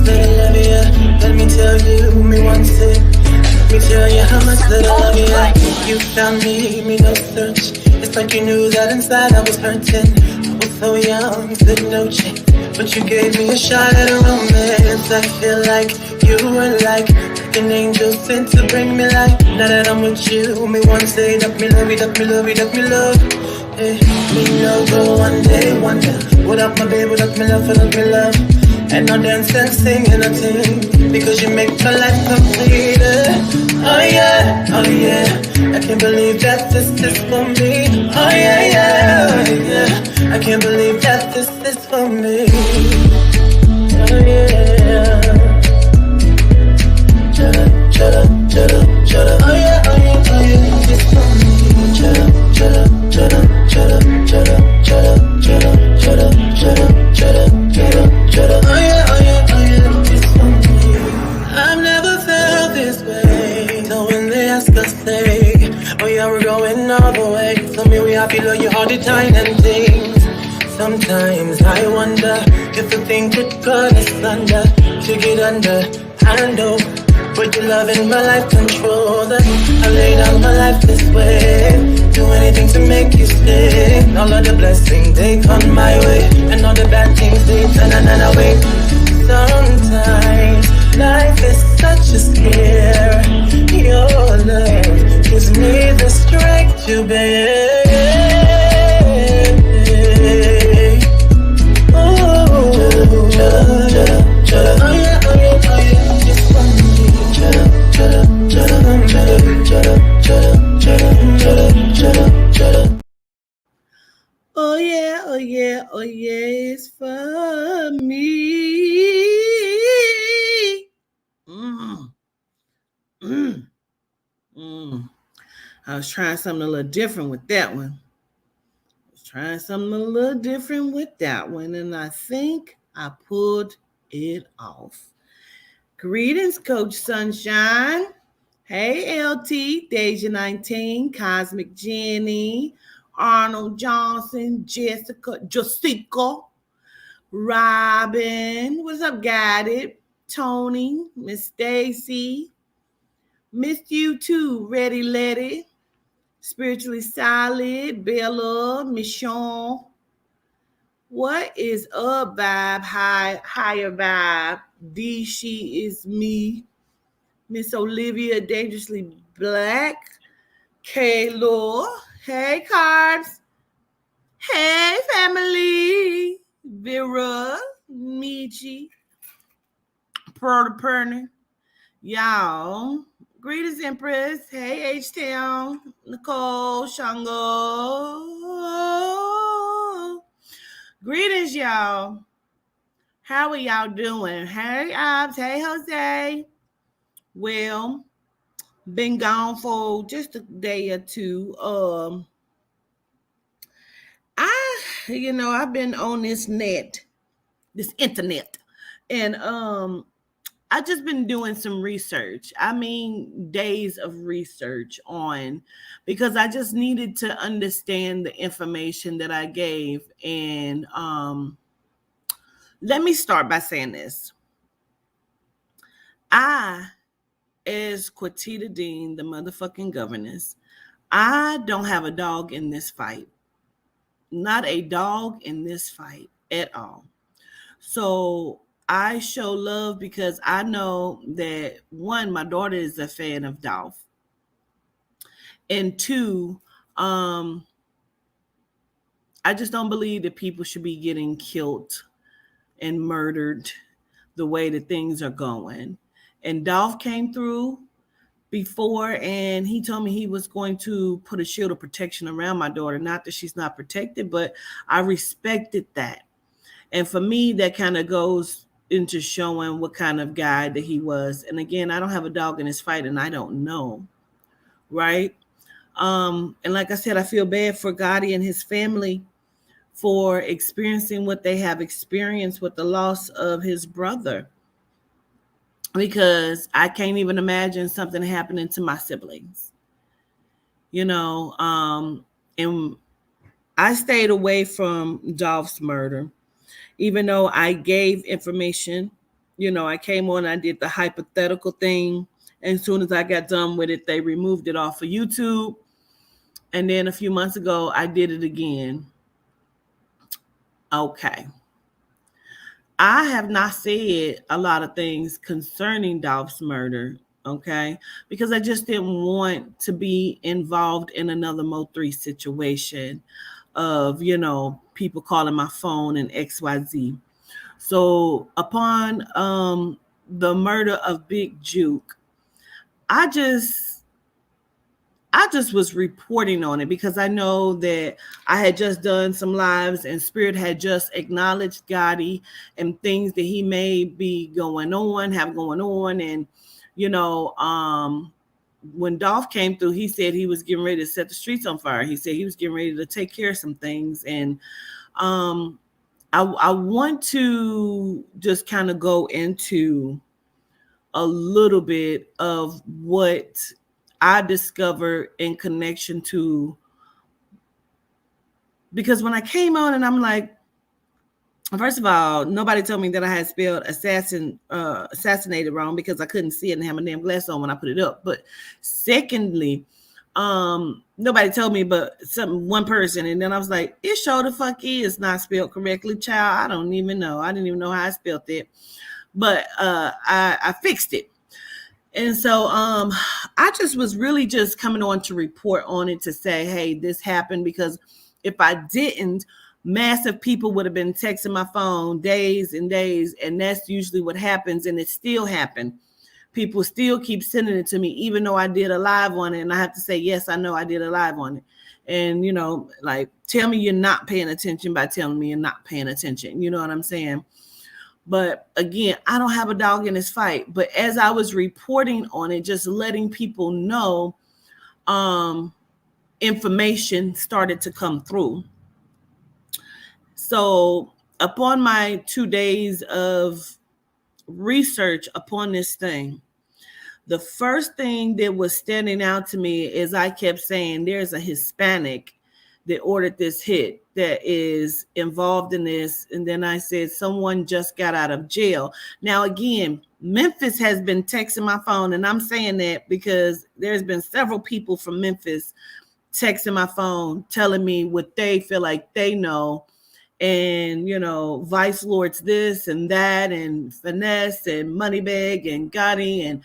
that I love you. Let me tell you, me want it. Let me tell you how much that I love you. You found me no search. It's like you knew that inside I was hurting. I was so young, said no chance. But you gave me a shot at a romance. I feel like you were like an angel sent to bring me light. Now that I'm with you, me want to say that me love you, that me love you, that me love. Hey, me no go one day wonder. Without my baby, without me love, without me love. And no dance and sing and nothing, because you make my life complete. Oh yeah, oh yeah, I can't believe that this is for me. Oh yeah, yeah, oh yeah, I can't believe that this is for me. Oh yeah. Shut up, shut up, shut up. Oh yeah, oh yeah, oh yeah, it's for me. Shut up, shut up, shut up, shut up, shut up, shut up, shut up, shut up, shut up, shut up, shut up, shut up. Oh yeah, oh yeah, oh yeah, it's for me. I've never felt this way. So when they ask us, say, oh yeah, we're going all the way. So me, we happy, love you all the time and things. Sometimes I wonder if the thing could cut us under, to get under, I know. Put your love in my life, control that. I lay down my life this way. Do anything to make you stay. All of the blessings, they come my way. And all the bad things, they turn away. Sometimes life is such a scare. Your love gives me the strength to bear. Oh, shut up, shut up. Oh yeah, oh yeah, oh yeah. It's fun. Shut up, shut up, shut up, shut up, shut up, shut up, shut up, shut up, shut up, shut up. Oh yeah, oh yeah, oh yeah, it's for me. I was trying something a little different with that one. And I think I pulled it off. Greetings, Coach Sunshine. Hey, LT, Deja 19, Cosmic Jenny, Arnold Johnson, Jessica, Robin. What's up, Guided? Tony, Miss Stacy. Missed you too, Ready Letty. Spiritually Solid, Bella, Michonne. What is up, vibe? Higher vibe. D, she is me. Miss Olivia, Dangerously Black. Kayla. Hey, Carbs. Hey, family. Vera, Michi, Perner. Y'all. Greetings, Empress. Hey, H-Town. Nicole, Shango. Greetings, y'all. How are y'all doing? Hey, Ops. Hey, Jose. Well, been gone for just a day or two. I've been on this internet, and I just been doing some research. I mean, days of research because I just needed to understand the information that I gave. And let me start by saying this. As Quatita Dean, the motherfucking governess, I don't have a dog in this fight. Not a dog in this fight at all. So I show love because I know that, one, my daughter is a fan of Dolph. And two, I just don't believe that people should be getting killed and murdered the way that things are going. And Dolph came through before, and he told me he was going to put a shield of protection around my daughter. Not that she's not protected, but I respected that. And for me, that kind of goes into showing what kind of guy that he was. And again, I don't have a dog in this fight, and I don't know, right? And like I said, I feel bad for Gotti and his family for experiencing what they have experienced with the loss of his brother, because I can't even imagine something happening to my siblings, and I stayed away from Dolph's murder, even though I gave information, I came on, I did the hypothetical thing. And as soon as I got done with it, they removed it off of YouTube. And then a few months ago, I did it again. Okay. I have not said a lot of things concerning Dolph's murder, okay? Because I just didn't want to be involved in another Mo3 situation of, people calling my phone and XYZ. So upon the murder of Big Juke, I just was reporting on it because I know that I had just done some lives and Spirit had just acknowledged Gotti and things that he may be have going on. And, when Dolph came through, he said he was getting ready to set the streets on fire. He said he was getting ready to take care of some things. And I want to just kind of go into a little bit of what I discovered in connection to, because when I came on and I'm like, first of all, nobody told me that I had spelled assassinated wrong because I couldn't see it and have my damn glass on when I put it up. But secondly, nobody told me but one person, and then I was like, it sure the fuck is not spelled correctly, child. I don't even know. I didn't even know how I spelled it, but I fixed it. And so I just was really just coming on to report on it to say, hey, this happened, because if I didn't, massive people would have been texting my phone days and days, and that's usually what happens, and it still happened. People still keep sending it to me, even though I did a live on it, and I have to say, yes, I know I did a live on it. And, like, tell me you're not paying attention by telling me you're not paying attention. You know what I'm saying? But again, I don't have a dog in this fight. But as I was reporting on it, just letting people know, information started to come through. So upon my 2 days of research upon this thing, the first thing that was standing out to me is I kept saying there's a Hispanic that ordered this hit that is involved in this. And then I said, someone just got out of jail. Now, again, Memphis has been texting my phone, and I'm saying that because there's been several people from Memphis texting my phone, telling me what they feel like they know. And, Vice Lord's this and that, and Finesse and Moneybag and Gotti, and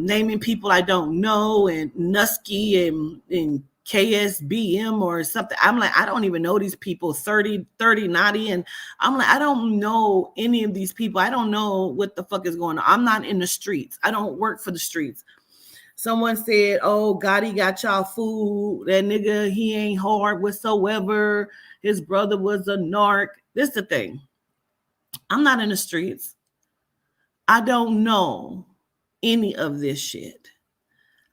naming people I don't know, and Nusky and KSBM or something. I'm like, I don't even know these people, 30 Naughty. And I'm like, I don't know any of these people. I don't know what the fuck is going on. I'm not in the streets. I don't work for the streets. Someone said, oh, Gotti got y'all food. That nigga, he ain't hard whatsoever. His brother was a narc. This is the thing. I'm not in the streets. I don't know any of this shit.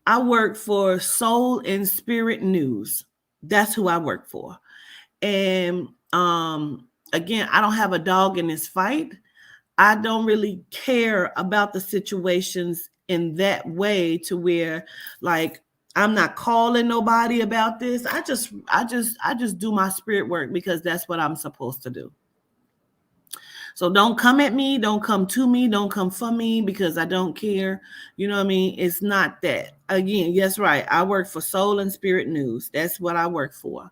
I work for Soul and Spirit News. That's who I work for. And again, I don't have a dog in this fight. I don't really care about the situations in that way to where, like, I'm not calling nobody about this. I just do my spirit work because that's what I'm supposed to do. So don't come at me, don't come to me, don't come for me because I don't care. You know what I mean? It's not that. Again, yes, right. I work for Soul and Spirit News. That's what I work for.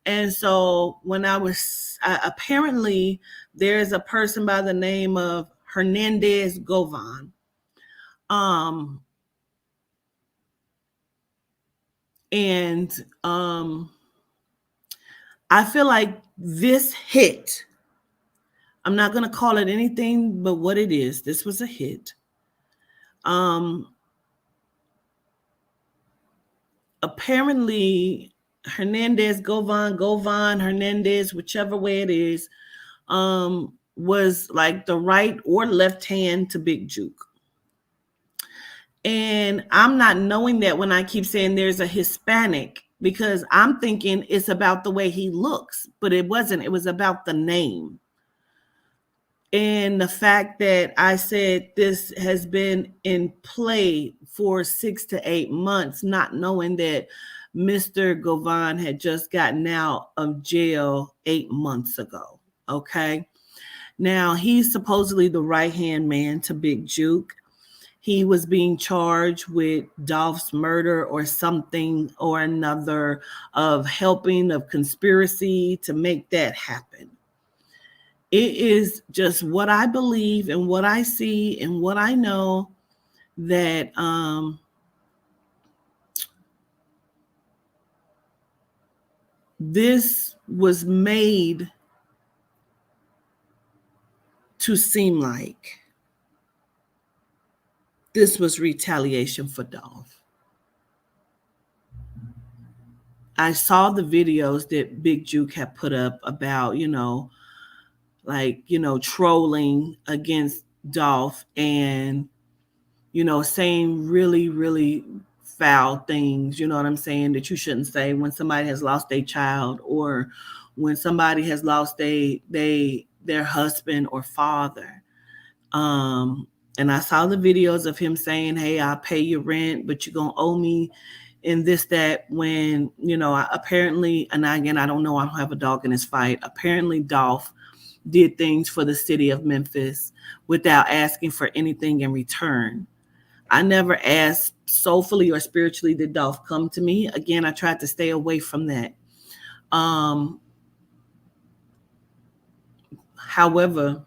And so when I was, apparently there's a person by the name of Hernandez Govan. And I feel like this hit, I'm not going to call it anything but what it is. This was a hit. Apparently, Govan, Hernandez, whichever way it is, was like the right or left hand to Big Juke. And I'm not knowing that when I keep saying there's a Hispanic, because I'm thinking it's about the way he looks, but it wasn't. It was about the name. And the fact that I said this has been in play for 6 to 8 months, not knowing that Mr. Govan had just gotten out of jail 8 months ago. Okay. Now, he's supposedly the right-hand man to Big Juke. He was being charged with Dolph's murder or something or another, of helping, of conspiracy to make that happen. It is just what I believe and what I see and what I know, that this was made to seem like this was retaliation for Dolph. I saw the videos that Big Juke had put up about, trolling against Dolph and, saying really, really foul things, you know what I'm saying, that you shouldn't say when somebody has lost a child, or when somebody has lost their husband or father. And I saw the videos of him saying, hey, I'll pay your rent, but you're going to owe me in this, that, when, apparently, and again, I don't know, I don't have a dog in this fight. Apparently, Dolph did things for the city of Memphis without asking for anything in return. I never asked soulfully or spiritually did Dolph come to me. Again, I tried to stay away from that. However,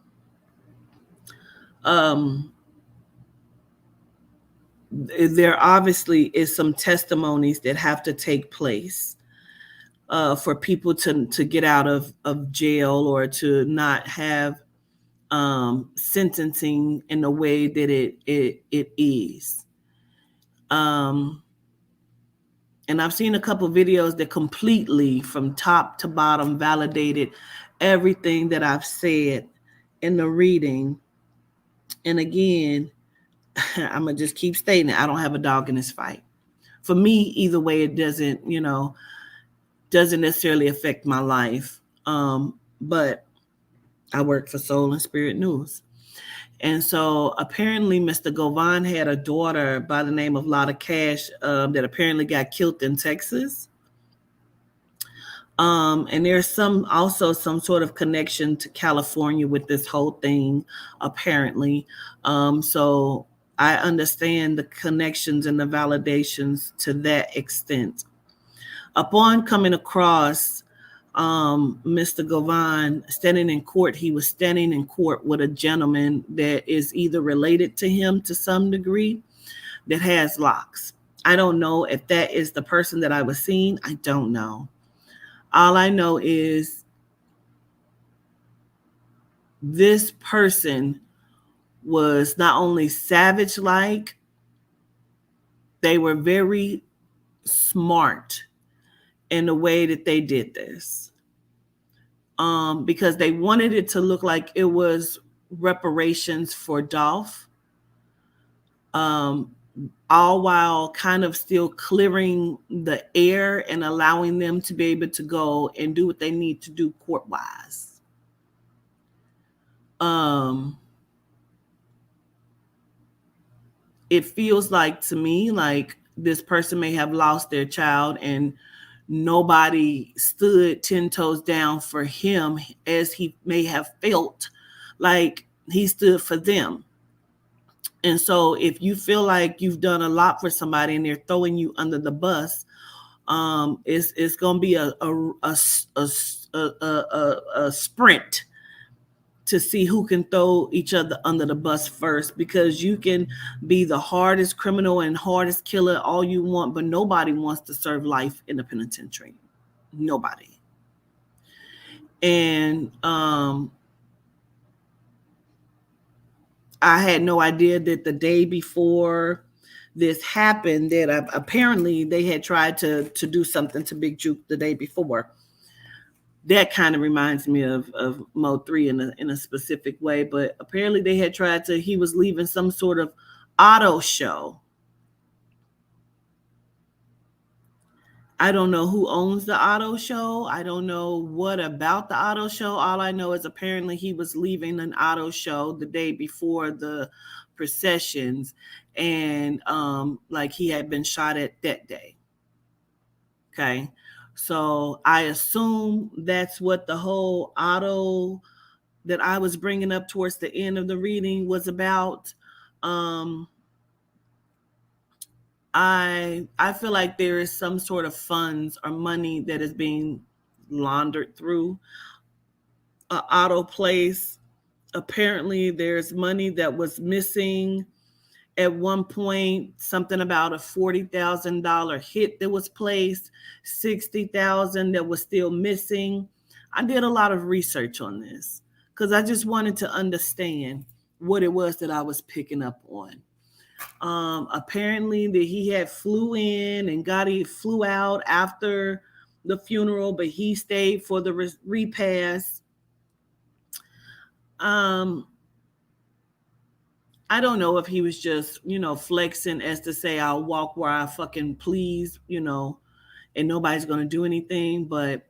there obviously is some testimonies that have to take place for people to get out of jail, or to not have sentencing in the way that it is. And I've seen a couple videos that completely, from top to bottom, validated everything that I've said in the reading. And again, I'm going to just keep stating it. I don't have a dog in this fight. For me, either way, it doesn't necessarily affect my life. But I work for Soul and Spirit News. And so apparently Mr. Govan had a daughter by the name of Lotta Cash that apparently got killed in Texas. And there's also some sort of connection to California with this whole thing, apparently. So I understand the connections and the validations to that extent. Upon coming across Mr. Govan standing in court, he was standing in court with a gentleman that is either related to him to some degree, that has locks. I don't know if that is the person that I was seeing. I don't know. All I know is this person was not only savage-like, they were very smart in the way that they did this. Because they wanted it to look like it was reparations for Dolph, all while kind of still clearing the air and allowing them to be able to go and do what they need to do court-wise. It feels like, to me, like this person may have lost their child and nobody stood 10 toes down for him, as he may have felt like he stood for them. And so if you feel like you've done a lot for somebody and they're throwing you under the bus, it's going to be a sprint to see who can throw each other under the bus first, because you can be the hardest criminal and hardest killer all you want, but nobody wants to serve life in the penitentiary. Nobody. And I had no idea that the day before this happened, that apparently they had tried to do something to Big Juke the day before. That kind of reminds me of Mo 3 in a specific way, but apparently they had tried to, he was leaving some sort of auto show. I don't know who owns the auto show. I don't know what about the auto show. All I know is apparently he was leaving an auto show the day before the processions, and like he had been shot at that day. Okay. So I assume that's what the whole auto that I was bringing up towards the end of the reading was about I feel like there is some sort of funds or money that is being laundered through an auto place. Apparently there's money that was missing at one point, something about a $40,000 hit that was placed, $60,000 that was still missing. I did a lot of research on this because I just wanted to understand what it was that I was picking up on. Apparently that he had flew in and Gotti flew out after the funeral, but he stayed for the repast. I don't know if he was just, flexing as to say, I'll walk where I fucking please, and nobody's going to do anything. But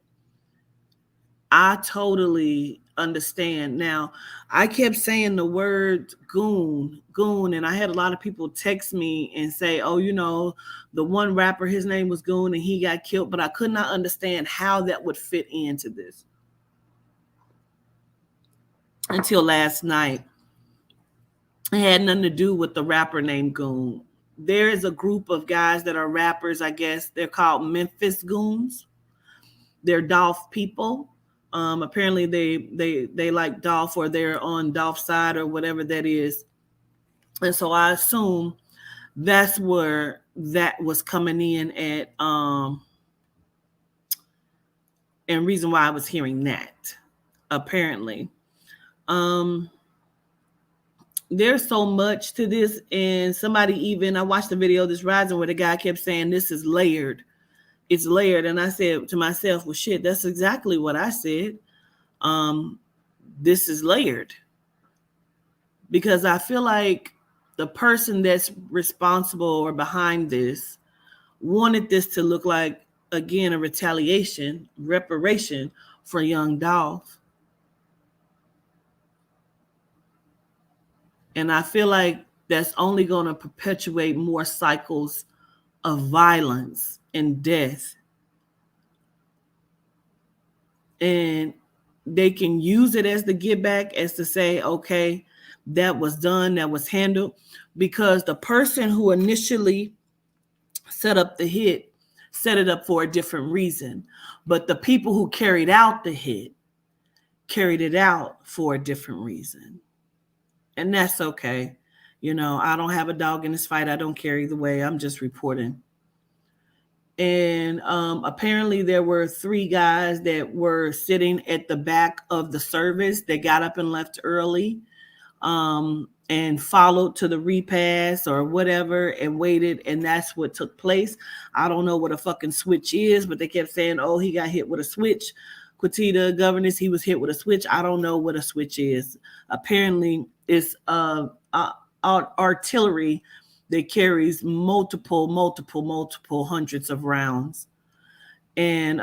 I totally understand. Now, I kept saying the word goon, and I had a lot of people text me and say, oh, the one rapper, his name was Goon and he got killed, but I could not understand how that would fit into this until last night. It had nothing to do with the rapper named Goon. There is a group of guys that are rappers, I guess. They're called Memphis Goons. They're Dolph people. Apparently they like Dolph, or they're on Dolph's side or whatever that is. And so I assume that's where that was coming in at, and reason why I was hearing that, apparently. There's so much to this, and I watched the video this rising where the guy kept saying this is layered. It's layered. And I said to myself, well, shit, that's exactly what I said. This is layered. Because I feel like the person that's responsible or behind this wanted this to look like, again, a reparation for young Dolph. And I feel like that's only going to perpetuate more cycles of violence and death. And they can use it as the get back, as to say, okay, that was done, that was handled. Because the person who initially set up the hit set it up for a different reason. But the people who carried out the hit carried it out for a different reason. And that's okay. I don't have a dog in this fight. I don't care either way. I'm just reporting. And apparently there were 3 guys that were sitting at the back of the service. They got up and left early and followed to the repast or whatever and waited. And that's what took place. I don't know what a fucking switch is, but they kept saying, oh, he got hit with a switch. Quatita Governance, he was hit with a switch. I don't know what a switch is. Apparently, it's artillery that carries multiple hundreds of rounds. And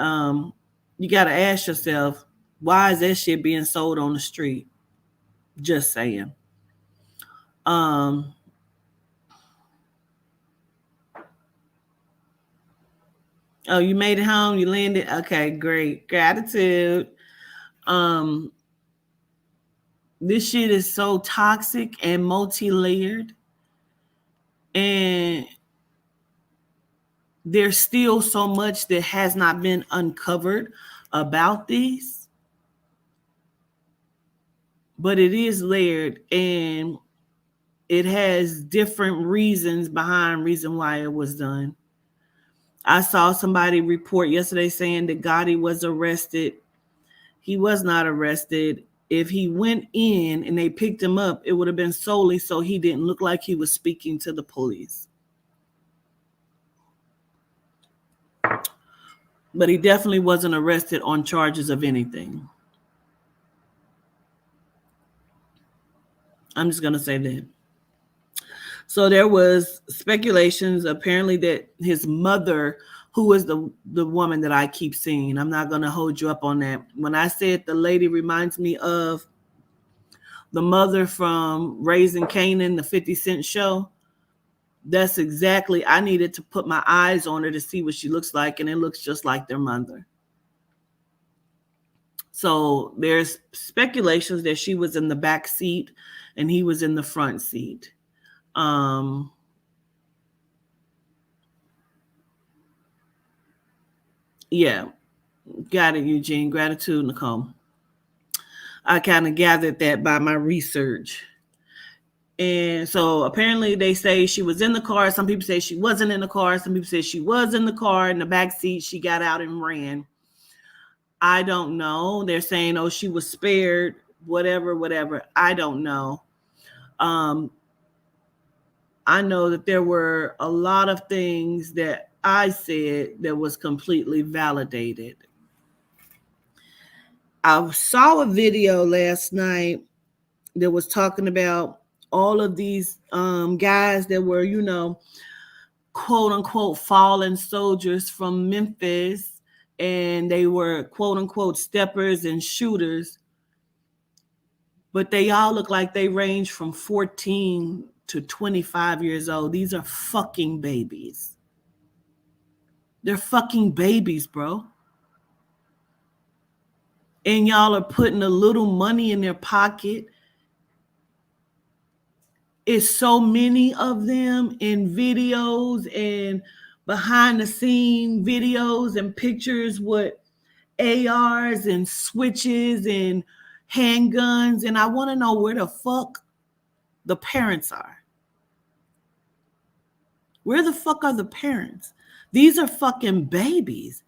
you got to ask yourself, why is that shit being sold on the street? Just saying. Oh, you made it home? You landed? Okay, great. Gratitude. This shit is so toxic and multi-layered. And there's still so much that has not been uncovered about these. But it is layered, and it has different reasons behind why it was done. I saw somebody report yesterday saying that Gotti was arrested. He was not arrested. If he went in and they picked him up, it would have been solely so he didn't look like he was speaking to the police. But he definitely wasn't arrested on charges of anything. I'm just going to say that. So there was speculations, apparently, that his mother, who is the woman that I keep seeing, I'm not going to hold you up on that. When I said the lady reminds me of the mother from Raising Kanan, the 50 Cent show, that's exactly, I needed to put my eyes on her to see what she looks like, and it looks just like their mother. So there's speculations that she was in the back seat and he was in the front seat. Yeah, got it, Eugene. Gratitude, Nicole. I kind of gathered that by my research. And so apparently they say she was in the car. Some people say she wasn't in the car. Some people say she was in the car in the back seat. She got out and ran. I don't know. They're saying, oh, she was spared, whatever. I don't know. I know that there were a lot of things that I said that was completely validated. I saw a video last night that was talking about all of these guys that were, quote unquote fallen soldiers from Memphis, and they were quote unquote steppers and shooters, but they all look like they range from 14 to 25 years old. These are fucking babies. They're fucking babies, bro. And y'all are putting a little money in their pocket. It's so many of them in videos and behind the scene videos and pictures with ARs and switches and handguns. And I want to know where the fuck the parents are. Where the fuck are the parents? These are fucking babies.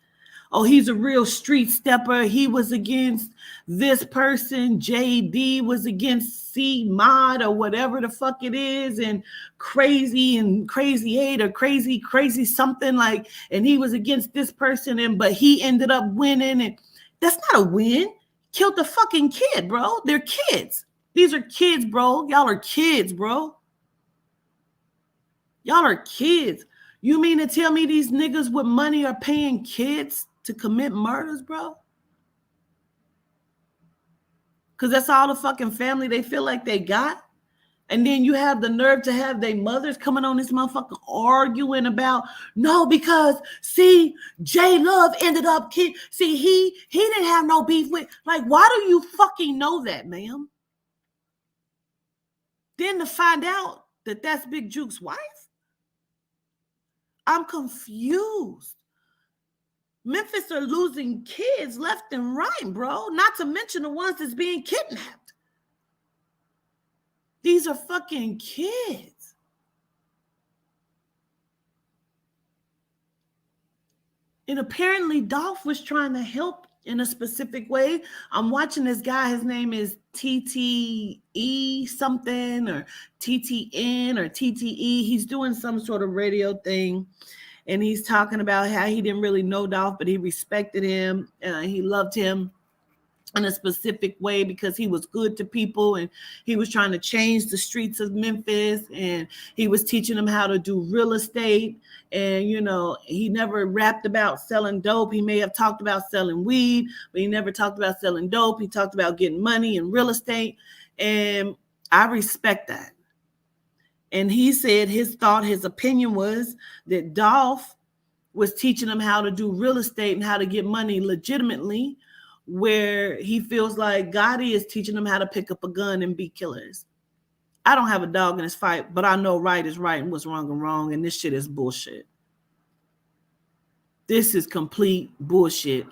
Oh, he's a real street stepper. He was against this person. JD was against C Mod or whatever the fuck it is. And Crazy 8 or crazy something like, and he was against this person, but he ended up winning. And that's not a win. Killed the fucking kid, bro. They're kids. These are kids, bro. Y'all are kids, bro. Y'all are kids. You mean to tell me these niggas with money are paying kids to commit murders, bro? Because that's all the fucking family they feel like they got. And then you have the nerve to have their mothers coming on this motherfucker arguing about, no, because see, J Love ended up he didn't have no beef with, like, why do you fucking know that, ma'am? Then to find out that that's Big Juke's wife? I'm confused. Memphis are losing kids left and right, bro. Not to mention the ones that's being kidnapped. These are fucking kids. And apparently Dolph was trying to help in a specific way. I'm watching this guy. His name is TTE something or TTN or TTE. He's doing some sort of radio thing. And he's talking about how he didn't really know Dolph, but he respected him. He loved him in a specific way because he was good to people. And he was trying to change the streets of Memphis. And he was teaching them how to do real estate. And, he never rapped about selling dope. He may have talked about selling weed, but he never talked about selling dope. He talked about getting money in real estate. And I respect that. And he said his opinion was that Dolph was teaching him how to do real estate and how to get money legitimately, where he feels like Gotti is teaching him how to pick up a gun and be killers. I don't have a dog in this fight, but I know right is right and what's wrong is wrong, and this shit is bullshit. This is complete bullshit.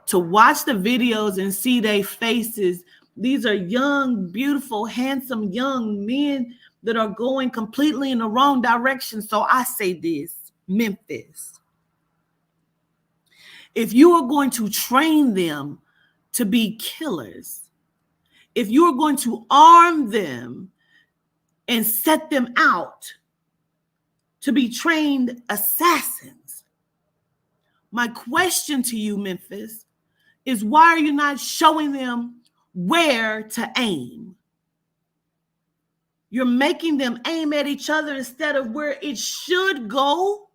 To watch the videos and see their faces, these are young, beautiful, handsome young men that are going completely in the wrong direction. So I say this, Memphis, if you are going to train them to be killers, if you are going to arm them and set them out to be trained assassins, my question to you, Memphis, is why are you not showing them where to aim? You're making them aim at each other instead of where it should go.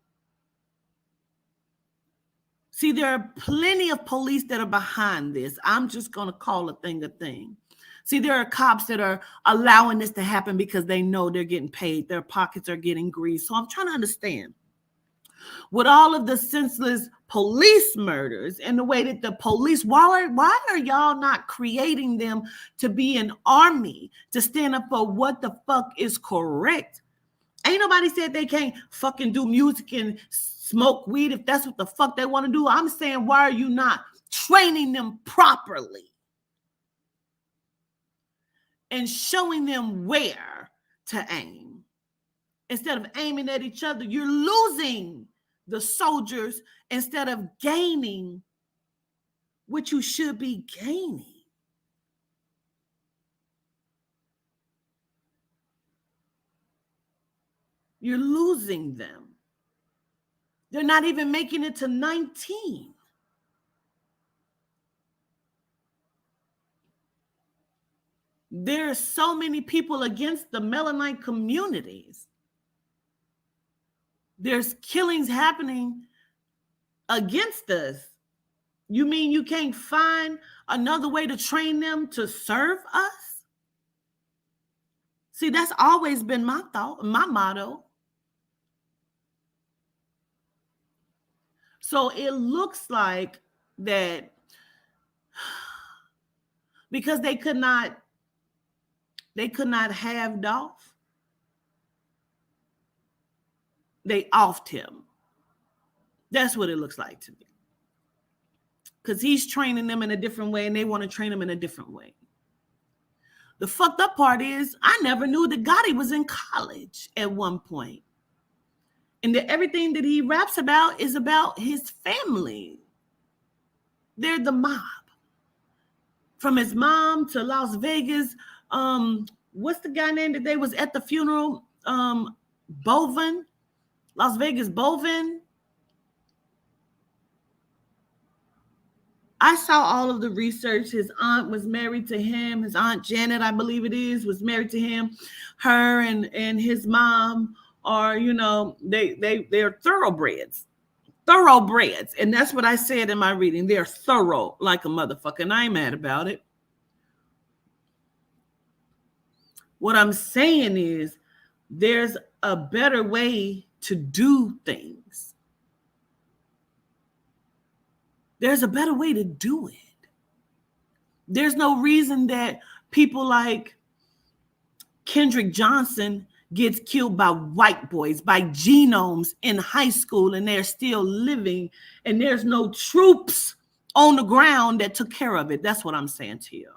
See, there are plenty of police that are behind this. I'm just going to call a thing a thing. See, there are cops that are allowing this to happen because they know they're getting paid. Their pockets are getting greased. So I'm trying to understand, with all of the senseless police murders and the way that the police, why are y'all not creating them to be an army to stand up for what the fuck is correct? Ain't nobody said they can't fucking do music and smoke weed if that's what the fuck they want to do. I'm saying, why are you not training them properly and showing them where to aim? Instead of aiming at each other, you're losing the soldiers instead of gaining what you should be gaining. You're losing them. They're not even making it to 19. There are so many people against the Melanin communities. There's killings happening against us. You mean you can't find another way to train them to serve us? See, that's always been my thought, my motto. So it looks like that because they could not have Dolph, they offed him. That's what it looks like to me. Because he's training them in a different way and they want to train them in a different way. The fucked up part is I never knew that Gotti was in college at one point. And that everything that he raps about is about his family. They're the mob. From his mom to Las Vegas. What's the guy name that they was at the funeral? Bovin. Las Vegas Bovin. I saw all of the research. His aunt was married to him. His aunt Janet, I believe it is, was married to him. Her and his mom are, they're thoroughbreds. Thoroughbreds. And that's what I said in my reading. They're thorough like a motherfucker. And I ain't mad about it. What I'm saying is there's a better way to do things. There's a better way to do it. There's no reason that people like Kendrick Johnson gets killed by white boys, by genomes in high school, and they're still living, and there's no troops on the ground that took care of it. That's what I'm saying to you.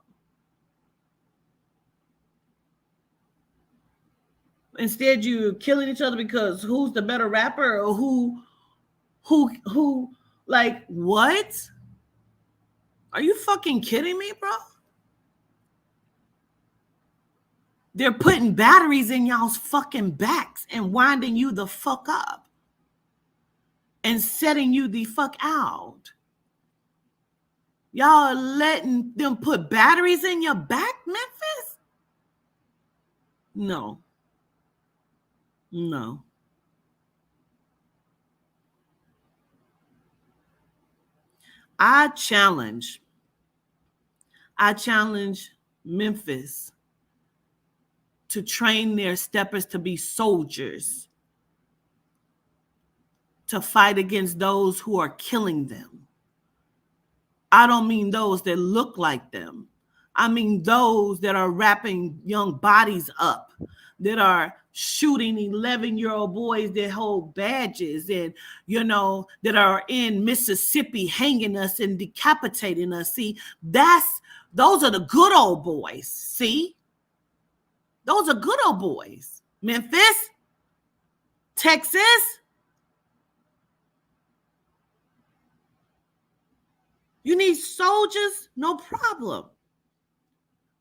Instead, you're killing each other because who's the better rapper or who, like, what? Are you fucking kidding me, bro? They're putting batteries in y'all's fucking backs and winding you the fuck up and setting you the fuck out. Y'all are letting them put batteries in your back, Memphis? No. I challenge Memphis to train their steppers to be soldiers, to fight against those who are killing them. I don't mean those that look like them. I mean those that are wrapping young bodies up, that are shooting 11-year-old boys that hold badges and, that are in Mississippi hanging us and decapitating us. See, those are the good old boys. See? Those are good old boys. Memphis, Texas. You need soldiers? No problem.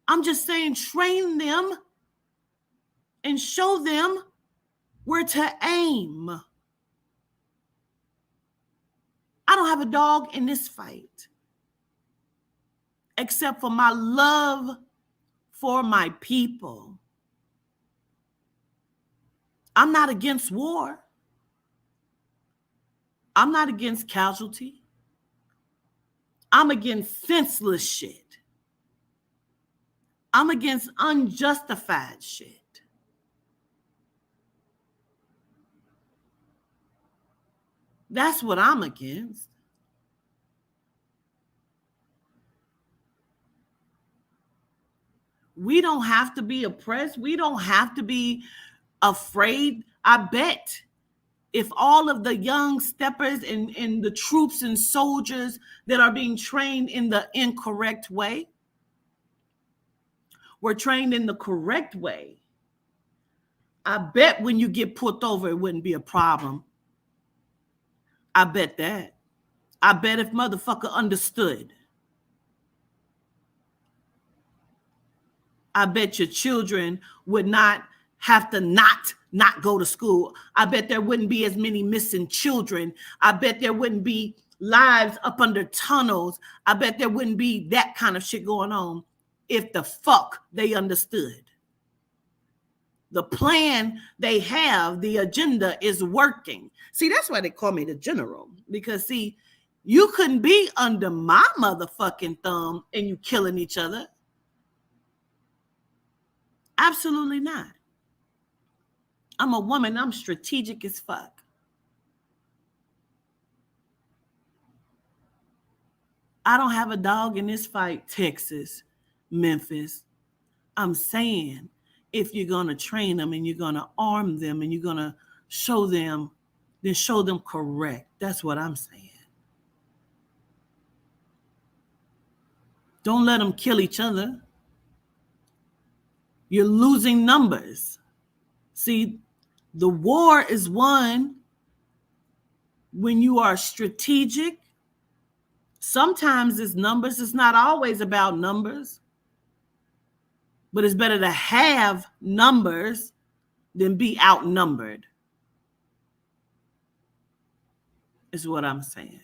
I'm just saying train them and show them where to aim. I don't have a dog in this fight, except for my love for my people. I'm not against war. I'm not against casualty. I'm against senseless shit. I'm against unjustified shit. That's what I'm against. We don't have to be oppressed. We don't have to be afraid. I bet if all of the young steppers and the troops and soldiers that are being trained in the incorrect way were trained in the correct way, I bet when you get pulled over, it wouldn't be a problem. I bet that. I bet if motherfucker understood, I bet your children would not have to not go to school. I bet there wouldn't be as many missing children. I bet there wouldn't be lives up under tunnels. I bet there wouldn't be that kind of shit going on if the fuck they understood. The plan they have, the agenda is working. See, that's why they call me the general. Because, see, you couldn't be under my motherfucking thumb and you killing each other. Absolutely not. I'm a woman. I'm strategic as fuck. I don't have a dog in this fight, Texas, Memphis. I'm saying if you're going to train them and you're going to arm them and you're going to show them, then show them correct. That's what I'm saying. Don't let them kill each other. You're losing numbers. See, the war is won when you are strategic. Sometimes it's numbers. It's not always about numbers. But it's better to have numbers than be outnumbered, is what I'm saying.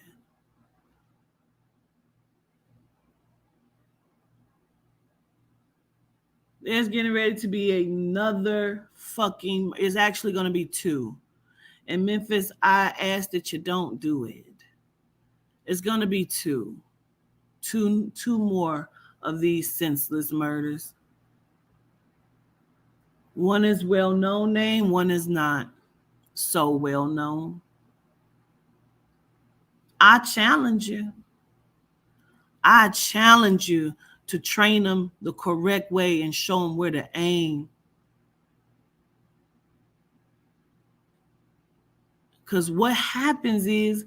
There's getting ready to be another fucking, it's actually going to be 2. In Memphis, I ask that you don't do it. It's going to be 2 more of these senseless murders. One is well-known name, one is not so well-known. I challenge you. I challenge you to train them the correct way and show them where to aim. Because what happens is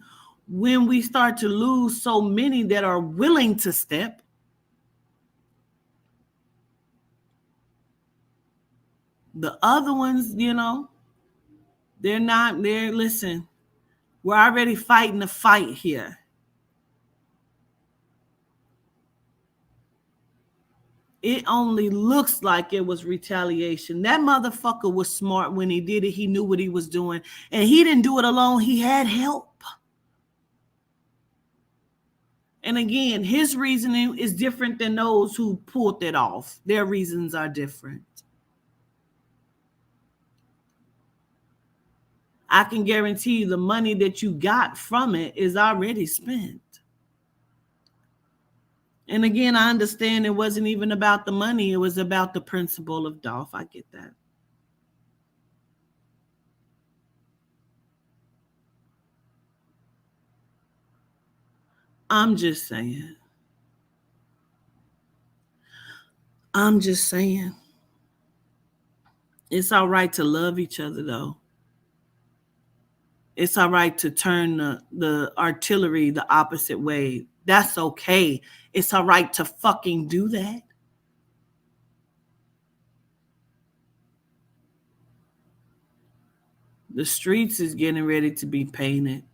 when we start to lose so many that are willing to step, the other ones, they're not there. Listen, we're already fighting the fight here. It only looks like it was retaliation. That motherfucker was smart when he did it. He knew what he was doing. And he didn't do it alone. He had help. And again, his reasoning is different than those who pulled it off. Their reasons are different. I can guarantee you the money that you got from it is already spent. And again, I understand it wasn't even about the money. It was about the principle of Dolph. I get that. I'm just saying. It's all right to love each other, though. It's all right to turn the artillery the opposite way. That's okay. It's all right to fucking do that. The streets is getting ready to be painted.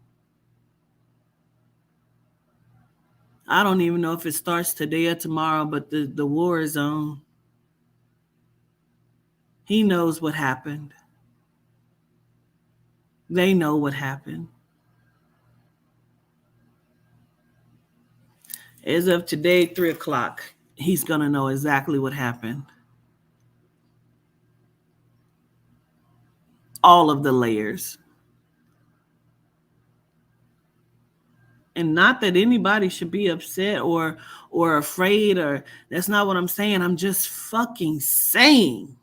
I don't even know if it starts today or tomorrow, but the war is on. He knows what happened. They know what happened. As of today, 3:00, he's going to know exactly what happened. All of the layers. And not that anybody should be upset or afraid, or that's not what I'm saying. I'm just fucking saying.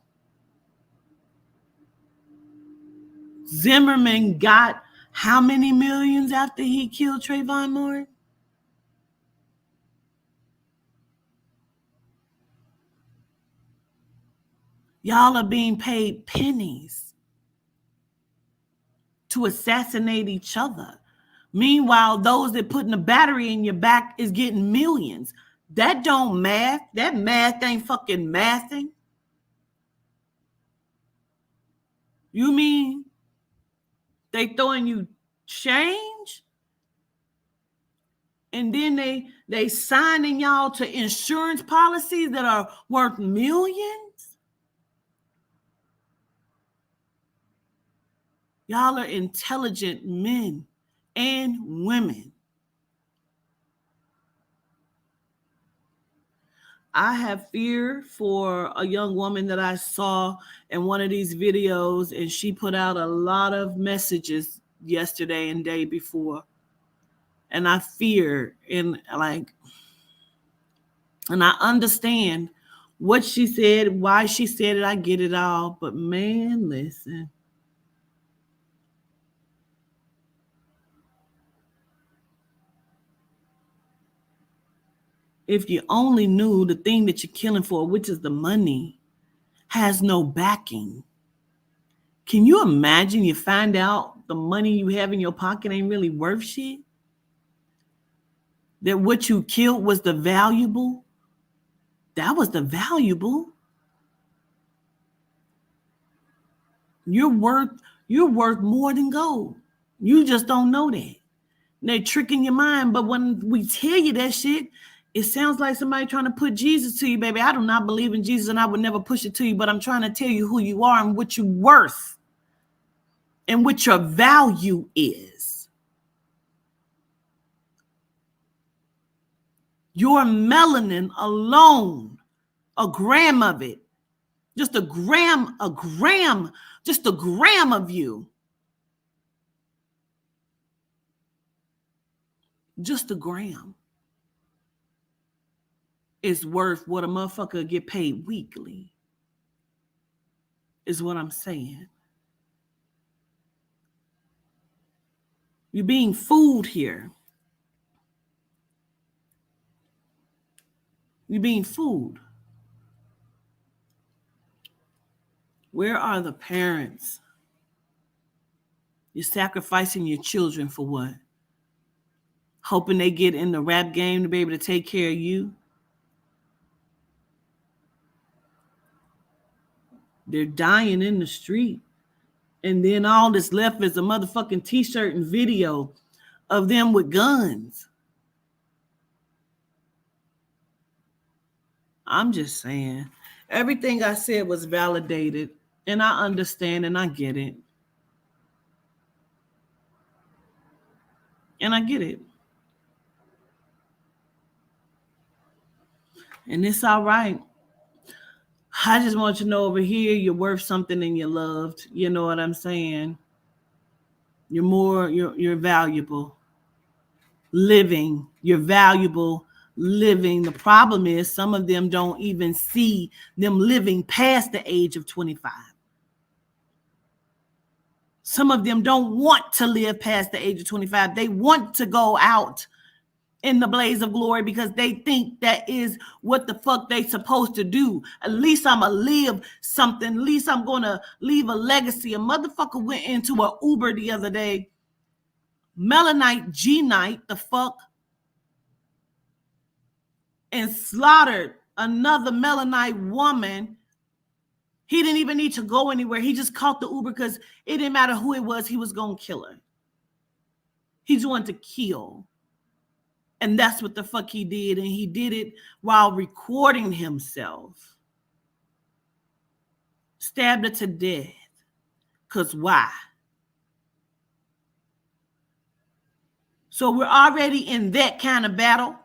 Zimmerman got How many millions after he killed Trayvon Martin? Y'all are being paid pennies to assassinate each other. Meanwhile, those that putting the battery in your back is getting millions. That don't math. That math ain't fucking mathing. You mean they throwing you change? And then they signing y'all to insurance policies that are worth millions? Y'all are intelligent men and women. I have fear for a young woman that I saw in one of these videos, and she put out a lot of messages yesterday and day before. And I fear, and I understand what she said, why she said it. I get it all. But man, listen. If you only knew the thing that you're killing for, which is the money, has no backing. Can you imagine you find out the money you have in your pocket ain't really worth shit? That what you killed was the valuable? That was the valuable. You're worth more than gold. You just don't know that. They're tricking your mind. But when we tell you that shit, it sounds like somebody trying to put Jesus to you, baby. I do not believe in Jesus, and I would never push it to you, but I'm trying to tell you who you are and what you're worth and what your value is. Your melanin alone, a gram of it, just a gram, just a gram of you. Just a gram is worth what a motherfucker get paid weekly, is what I'm saying. You're being fooled here. You're being fooled. Where are the parents? You're sacrificing your children for what? Hoping they get in the rap game to be able to take care of you? They're dying in the street. And then all that's left is a motherfucking t-shirt and video of them with guns. I'm just saying, everything I said was validated, and I understand and I get it. And I get it. And it's all right. I just want you to know over here, you're worth something and you're loved. You know what I'm saying? You're valuable. Living. You're valuable living. The problem is some of them don't even see them living past the age of 25. Some of them don't want to live past the age of 25. They want to go out in the blaze of glory because they think that is what the fuck they supposed to do. At least I'm going to live something. At least I'm going to leave a legacy. A motherfucker went into an Uber the other day. Melanite G-Night, the fuck, and slaughtered another Melanite woman. He didn't even need to go anywhere. He just caught the Uber because it didn't matter who it was. He was going to kill her. He just wanted to kill. And that's what the fuck he did. And he did it while recording himself. Stabbed her to death. Because why? So we're already in that kind of battle.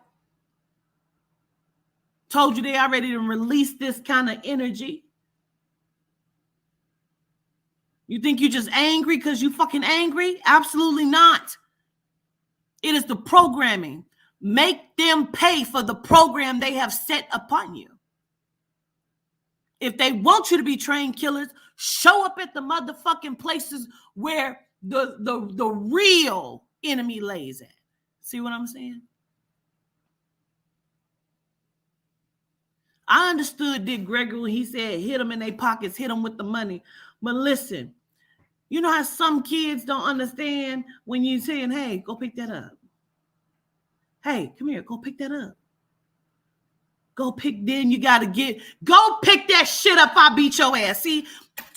Told you they already released this kind of energy. You think you're just angry because you fucking angry? Absolutely not. It is the programming. Make them pay for the program they have set upon you. If they want you to be trained killers, show up at the motherfucking places where the real enemy lays at. See what I'm saying? I understood Dick Gregory when he said hit them in their pockets, hit them with the money. But listen, you know how some kids don't understand when you're saying, hey, go pick that up. Hey, come here, go pick that up. Go pick, then you got to go pick that shit up, I beat your ass. See,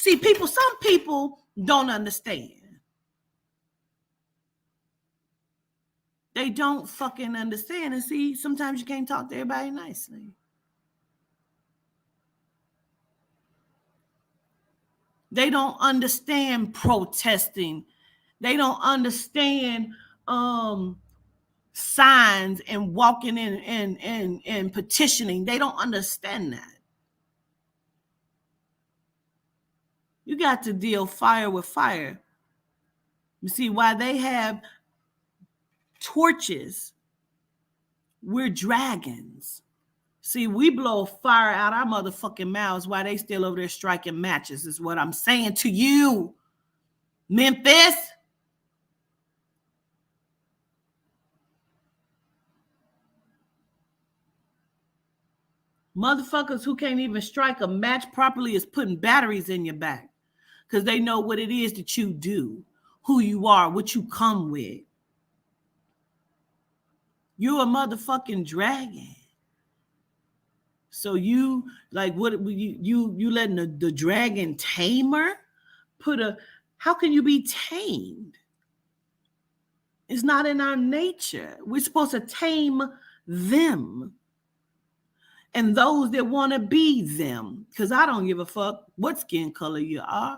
people, some people don't understand. They don't fucking understand. And see, sometimes you can't talk to everybody nicely. They don't understand protesting. They don't understand signs and walking in and petitioning. They don't understand that. You got to deal fire with fire. You see, why they have torches, we're dragons. See, we blow fire out our motherfucking mouths while they still over there striking matches, is what I'm saying to you, Memphis. Motherfuckers who can't even strike a match properly is putting batteries in your back because they know what it is that you do, who you are, what you come with. You're a motherfucking dragon. So you like what you letting the dragon tamer how can you be tamed? It's not in our nature. We're supposed to tame them and those that want to be them. Because I don't give a fuck what skin color you are.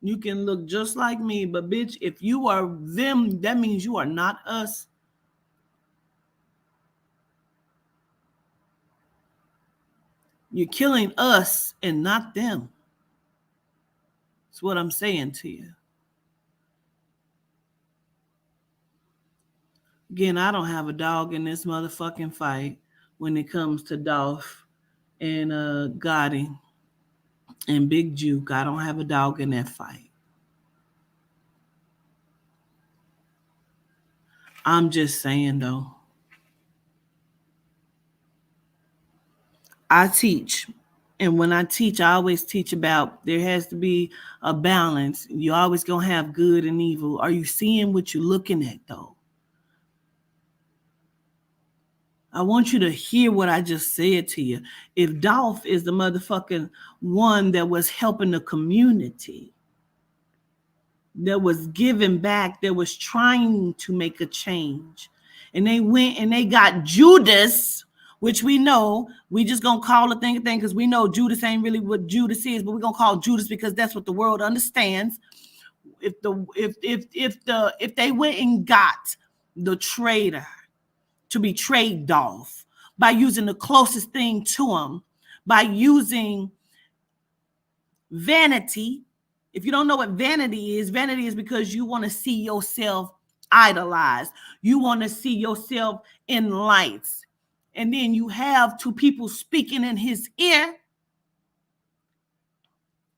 You can look just like me, but bitch, if you are them, that means you are not us. You're killing us and not them. That's what I'm saying to you. Again, I don't have a dog in this motherfucking fight when it comes to Dolph and Gotti and Big Juke. I don't have a dog in that fight. I'm just saying, though. I teach. And when I teach, I always teach about there has to be a balance. You're always going to have good and evil. Are you seeing what you're looking at, though? I want you to hear what I just said to you. If Dolph is the motherfucking one that was helping the community, that was giving back, that was trying to make a change, and they went and they got Judas, which we know, we just gonna call a thing because we know Judas ain't really what Judas is, but we're gonna call Judas because that's what the world understands. If they went and got the traitor to betray Dolph by using the closest thing to him, by using vanity. If you don't know what vanity is because you want to see yourself idolized. You want to see yourself in lights. And then you have two people speaking in his ear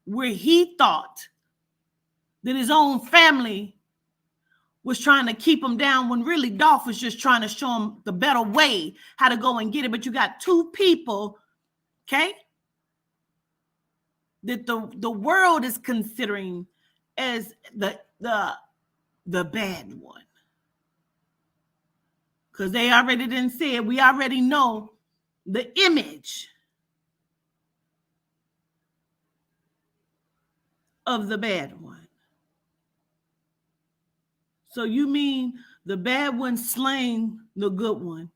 where he thought that his own family was trying to keep him down when really Dolph was just trying to show him the better way how to go and get it. But you got two people, okay, that the world is considering as the bad one. Because they already didn't say it. We already know the image of the bad one. So you mean the bad one slaying the good one,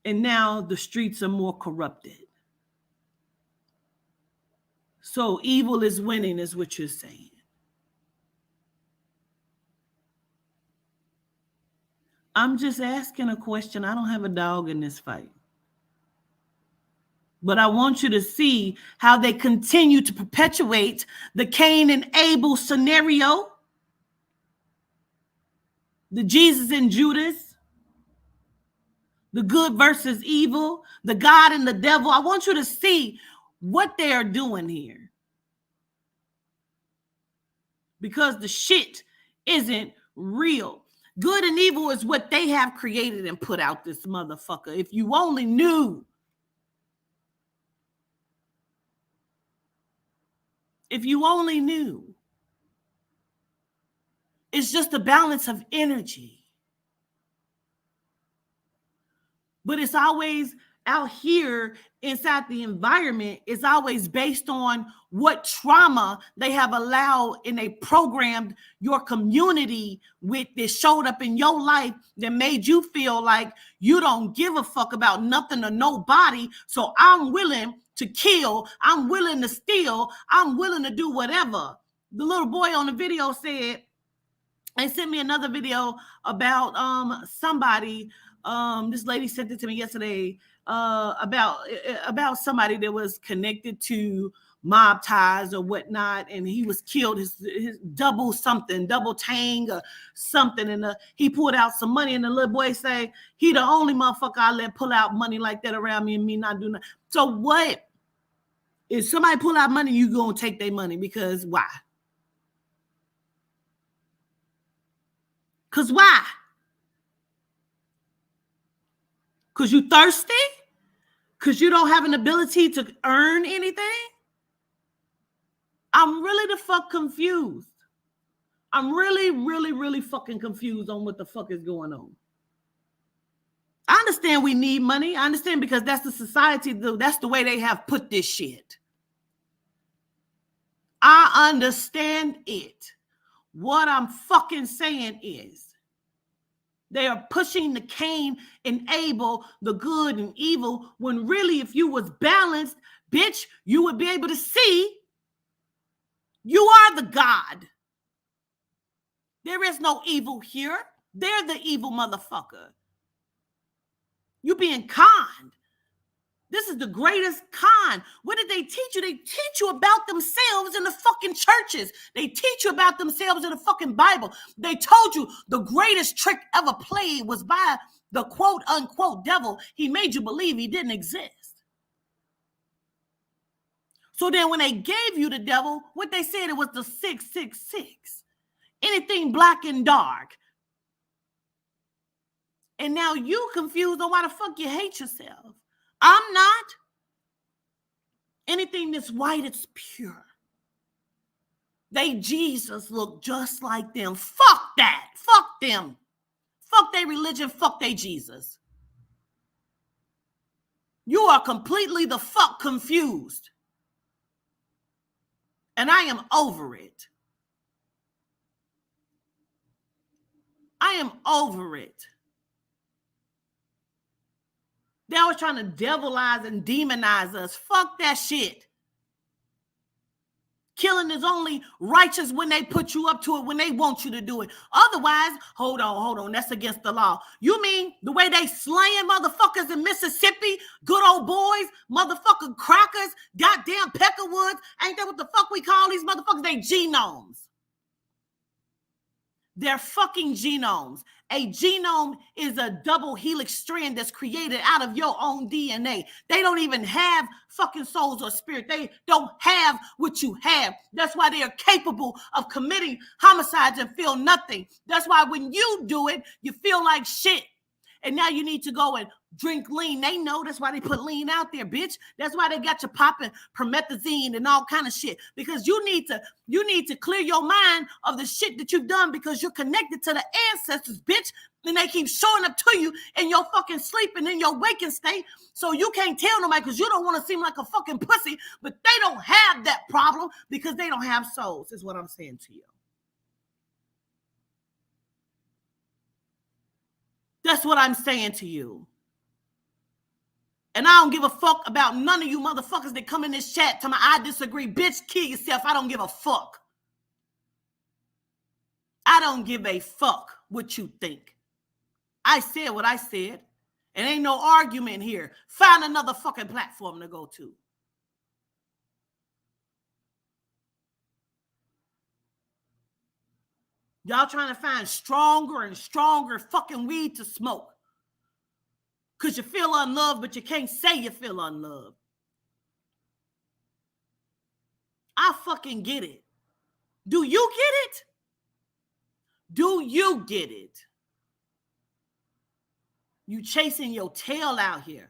and now the streets are more corrupted. So evil is winning, is what you're saying. I'm just asking a question. I don't have a dog in this fight. But I want you to see how they continue to perpetuate the Cain and Abel scenario, the Jesus and Judas, the good versus evil, the God and the devil. I want you to see what they are doing here. Because the shit isn't real. Good and evil is what they have created and put out this motherfucker. If you only knew. If you only knew. It's just a balance of energy. But it's always out here inside the environment, it's always based on what trauma they have allowed and they programmed your community with, that showed up in your life that made you feel like you don't give a fuck about nothing or nobody. So I'm willing to kill, I'm willing to steal, I'm willing to do whatever. The little boy on the video said, they sent me another video about somebody. This lady sent it to me yesterday about somebody that was connected to mob ties or whatnot, and he was killed. His double tang or something, and he pulled out some money, and the little boy say, "He the only motherfucker I let pull out money like that around me, and me not do nothing." So what? If somebody pull out money, you gonna take their money because why? Because why? Because you thirsty? Because you don't have an ability to earn anything? I'm really the fuck confused. I'm really fucking confused on what the fuck is going on. I understand we need money. I understand because that's the society, that's the way they have put this shit. I understand it. What I'm fucking saying is they are pushing the Cain and Abel, the good and evil, when really if you was balanced, bitch, you would be able to see you are the God. There is no evil here. They're the evil motherfucker. You being conned. This is the greatest con. What did they teach you? They teach you about themselves in the fucking churches. They teach you about themselves in the fucking Bible. They told you the greatest trick ever played was by the quote unquote devil. He made you believe he didn't exist. So then when they gave you the devil, what they said, it was the 666. Anything black and dark. And now you confused on why the fuck you hate yourself. I'm not. Anything that's white, it's pure. They Jesus look just like them. Fuck that. Fuck them. Fuck their religion. Fuck their Jesus. You are completely the fuck confused. And I am over it. I am over it. They always trying to devilize and demonize us. Fuck that shit. Killing is only righteous when they put you up to it, when they want you to do it. Otherwise, hold on. That's against the law. You mean the way they slaying motherfuckers in Mississippi? Good old boys, motherfucking crackers, goddamn peckerwoods. Ain't that what the fuck we call these motherfuckers? They genomes. They're fucking genomes. A genome is a double helix strand that's created out of your own DNA. They don't even have fucking souls or spirit. They don't have what you have. That's why they are capable of committing homicides and feel nothing. That's why when you do it, you feel like shit. And now you need to go and drink lean. They know that's why they put lean out there, bitch. That's why they got you popping promethazine and all kind of shit. Because you need to clear your mind of the shit that you've done because you're connected to the ancestors, bitch. And they keep showing up to you in your fucking sleep and in your waking state. So you can't tell nobody because you don't want to seem like a fucking pussy. But they don't have that problem because they don't have souls, is what I'm saying to you. That's what I'm saying to you. And I don't give a fuck about none of you motherfuckers that come in this chat telling me I disagree. Bitch, kill yourself. I don't give a fuck. I don't give a fuck what you think. I said what I said. And ain't no argument here. Find another fucking platform to go to. Y'all trying to find stronger and stronger fucking weed to smoke. Because you feel unloved, but you can't say you feel unloved. I fucking get it. Do you get it? Do you get it? You chasing your tail out here.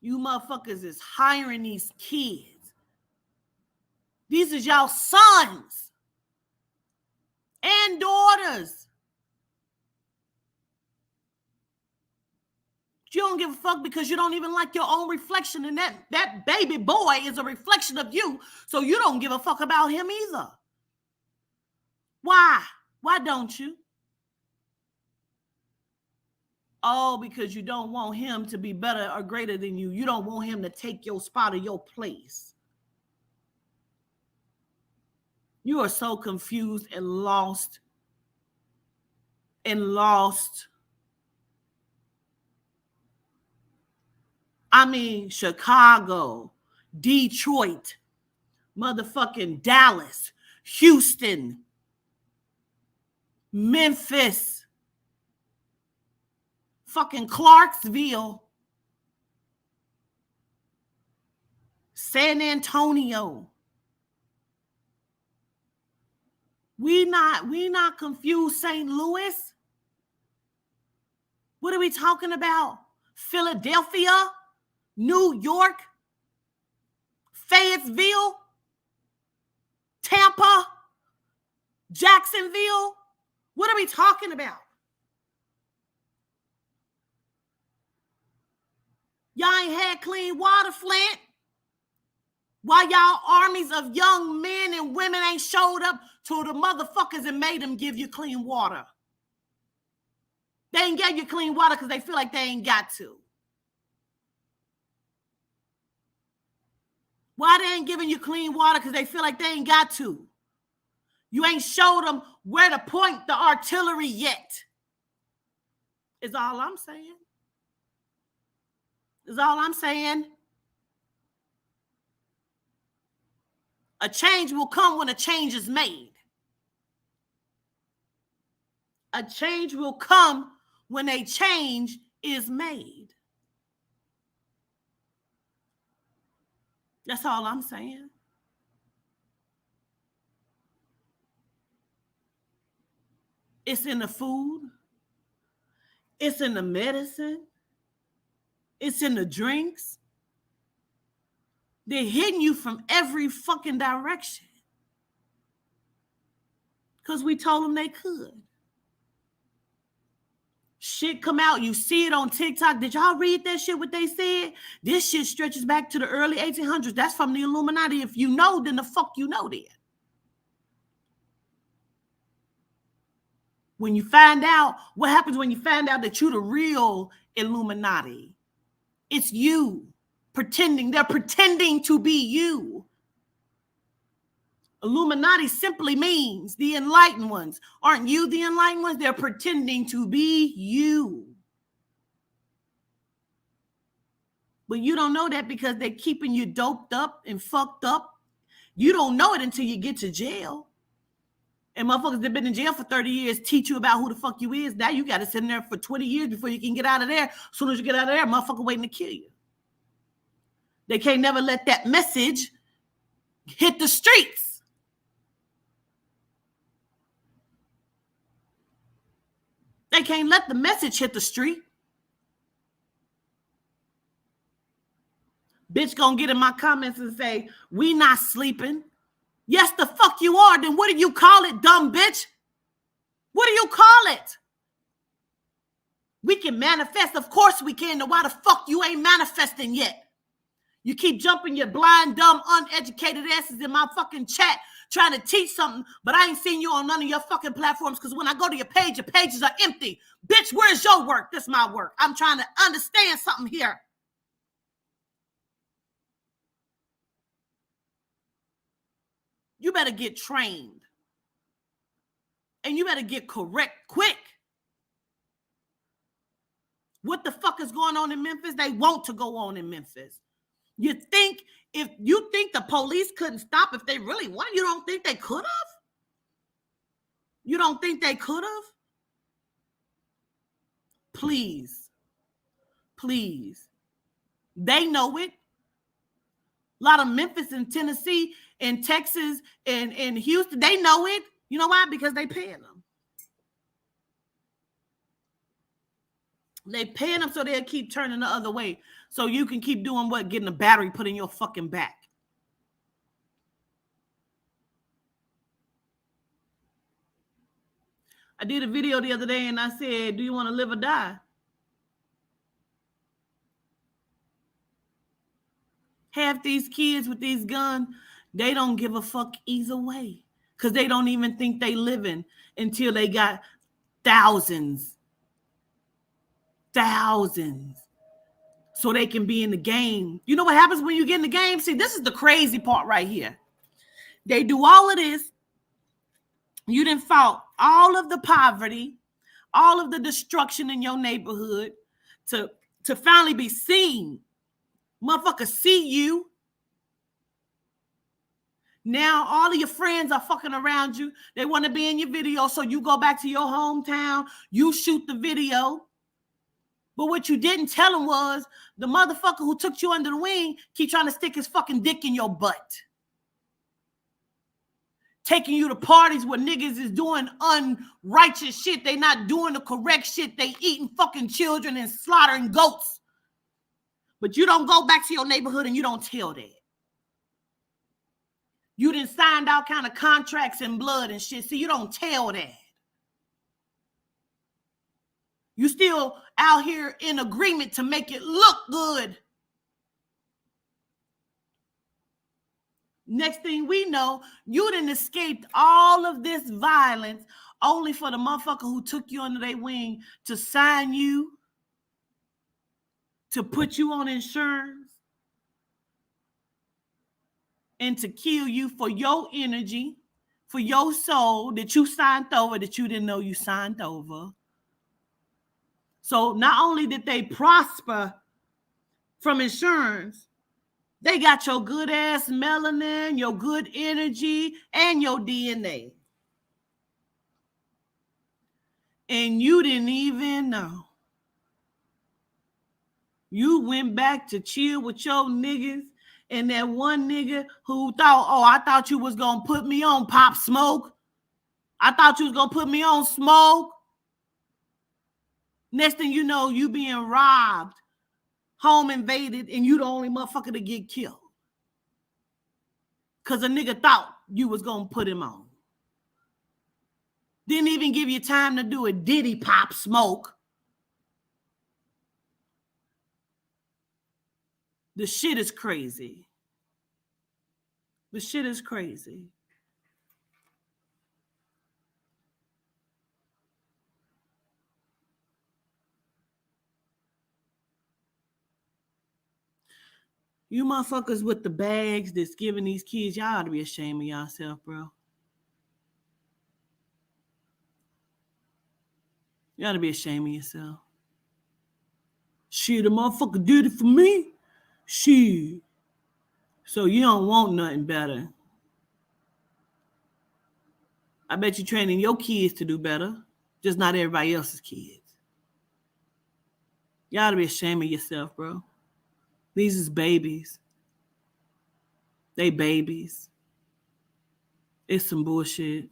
You motherfuckers is hiring these kids. These is y'all sons and daughters. You don't give a fuck because you don't even like your own reflection, and that baby boy is a reflection of you, so you don't give a fuck about him either. Why? Why don't you? Oh, because you don't want him to be better or greater than you. You don't want him to take your spot or your place. You are so confused and lost. I mean, Chicago, Detroit, motherfucking Dallas, Houston, Memphis, fucking Clarksville, San Antonio. We not confused St. Louis. What are we talking about? Philadelphia, New York, Fayetteville, Tampa, Jacksonville. What are we talking about? Y'all ain't had clean water, Flint. Why y'all armies of young men and women ain't showed up to the motherfuckers and made them give you clean water? They ain't gave you clean water because they feel like they ain't got to. Why they ain't giving you clean water? Because they feel like they ain't got to. You ain't showed them where to point the artillery yet. Is all I'm saying. Is all I'm saying. A change will come when a change is made. A change will come when a change is made. That's all I'm saying. It's in the food. It's in the medicine. It's in the drinks. They're hitting you from every fucking direction. Because we told them they could. Shit come out. You see it on TikTok. Did y'all read that shit, what they said? This shit stretches back to the early 1800s. That's from the Illuminati. If you know, then the fuck you know then. When you find out, what happens when you find out that you're the real Illuminati? It's you pretending. They're pretending to be you. Illuminati simply means the enlightened ones. Aren't you the enlightened ones? They're pretending to be you. But you don't know that because they're keeping you doped up and fucked up. You don't know it until you get to jail. And motherfuckers that have been in jail for 30 years teach you about who the fuck you is. Now you got to sit in there for 20 years before you can get out of there. As soon as you get out of there, motherfucker waiting to kill you. They can't never let that message hit the streets. They can't let the message hit the street. Bitch gonna get in my comments and say, we not sleeping. Yes, the fuck you are. Then what do you call it, dumb bitch? What do you call it? We can manifest. Of course we can. Then why the fuck you ain't manifesting yet? You keep jumping your blind, dumb, uneducated asses in my fucking chat trying to teach something, but I ain't seen you on none of your fucking platforms because when I go to your pages are empty. Bitch, where's your work? This is my work. I'm trying to understand something here. You better get trained. And you better get correct quick. What the fuck is going on in Memphis? They want to go on in Memphis. You think the police couldn't stop if they really wanted, you don't think they could have? You don't think they could have? Please. They know it. A lot of Memphis and Tennessee and Texas and Houston, they know it. You know why? Because they paying them. They paying them so they'll keep turning the other way. So you can keep doing what? Getting a battery put in your fucking back. I did a video the other day and I said, do you want to live or die? Half these kids with these guns, they don't give a fuck either way. Because they don't even think they living until they got thousands. So they can be in the game. You know what happens when you get in the game? See, this is the crazy part right here. They do all of this. You done fought all of the poverty, all of the destruction in your neighborhood to finally be seen. Motherfuckers see you. Now all of your friends are fucking around you. They want to be in your video, so you go back to your hometown. You shoot the video. But what you didn't tell them was the motherfucker who took you under the wing keep trying to stick his fucking dick in your butt. Taking you to parties where niggas is doing unrighteous shit. They not doing the correct shit. They eating fucking children and slaughtering goats. But you don't go back to your neighborhood and you don't tell that. You done signed all kind of contracts and blood and shit. So you don't tell that. You still out here in agreement to make it look good. Next thing we know, you done escaped all of this violence only for the motherfucker who took you under their wing to sign you, to put you on insurance, and to kill you for your energy, for your soul that you signed over that you didn't know you signed over. So not only did they prosper from insurance, they got your good ass melanin, your good energy, and your DNA. And you didn't even know. You went back to chill with your niggas, and that one nigga who thought, oh, I thought you was going to put me on Pop Smoke. I thought you was going to put me on Smoke. Next thing you know, you being robbed, home invaded, and you the only motherfucker to get killed. Because a nigga thought you was going to put him on. Didn't even give you time to do a Diddy Pop Smoke. The shit is crazy. The shit is crazy. You motherfuckers with the bags that's giving these kids, y'all ought to be ashamed of yourself, bro. You ought to be ashamed of yourself. Shit, the motherfucker did it for me. Shit. So you don't want nothing better. I bet you training your kids to do better, just not everybody else's kids. You ought to be ashamed of yourself, bro. These is babies. They babies. It's some bullshit.